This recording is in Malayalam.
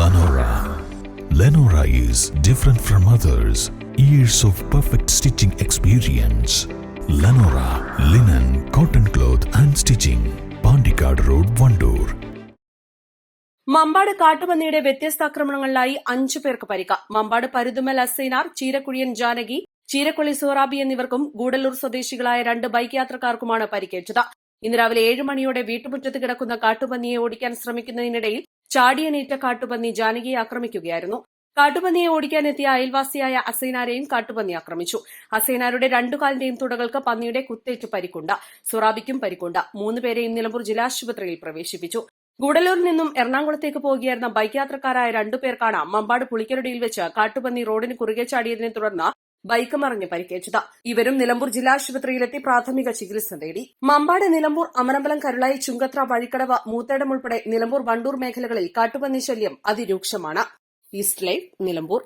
Lenora. Lenora is different from others. Years of perfect stitching experience. Lenora linen, cotton cloth and stitching. Pandikad Road, Vandoor. Mambad കാട്ടുപന്നിയുടെ വ്യത്യസ്ത ആക്രമണങ്ങളിലായി 5 പേർക്ക് പരിക്ക്. മമ്പാട് പരുതുമൽ അസൈനാർ, ചീരക്കുഴിയൻ ജാനകി, ചീരക്കൊള്ളി സോറാബി എന്നിവർക്കും ഗൂഡല്ലൂർ സ്വദേശികളായ 2 ബൈക്ക് യാത്രക്കാർക്കുമാണ് പരിക്കേറ്റത്. ഇന്ന് രാവിലെ 7 മണിയോടെ വീട്ടുമുറ്റത്ത് കിടക്കുന്ന കാട്ടുപന്നിയെ ഓടിക്കാൻ ശ്രമിക്കുന്നതിനിടയിൽ ചാടിയനേറ്റ കാട്ടുപന്നി ജാനകിയെ ആക്രമിക്കുകയായിരുന്നു. കാട്ടുപന്നിയെ ഓടിക്കാനെത്തിയ അയൽവാസിയായ അസൈനാരെയും കാട്ടുപന്നി ആക്രമിച്ചു. അസൈനാരുടെ 2 കാലിന്റെയും തുടകൾക്ക് പന്നിയുടെ കുത്തേറ്റ് പരിക്കുണ്ട്. സൊറാബിക്കും പരിക്കുണ്ട്. 3 പേരെയും നിലമ്പൂർ ജില്ലാശുപത്രിയിൽ പ്രവേശിപ്പിച്ചു. ഗൂഡല്ലൂരിൽ നിന്നും എറണാകുളത്തേക്ക് പോകുകയായിരുന്ന ബൈക്ക് യാത്രക്കാരായ 2 പേർക്കാണ് മമ്പാട് പുളിക്കരടിയിൽ വെച്ച് കാട്ടുപന്നി റോഡിന് കുറുകെ ചാടിയതിനെ തുടർന്ന് ബൈക്ക് മറിഞ്ഞ് പരിക്കേറ്റത്. ഇവരും നിലമ്പൂർ ജില്ലാശുപത്രിയിലെത്തി പ്രാഥമിക ചികിത്സ തേടി. മമ്പാട്, നിലമ്പൂർ, അമരമ്പലം, കരുളായി, ചുങ്കത്ര, വഴിക്കടവ്, മൂത്തേടം ഉൾപ്പെടെ നിലമ്പൂർ, വണ്ടൂർ മേഖലകളിൽ കാട്ടുപന്നി ശല്യം അതിരൂക്ഷമാണ്. East live, Nilambur.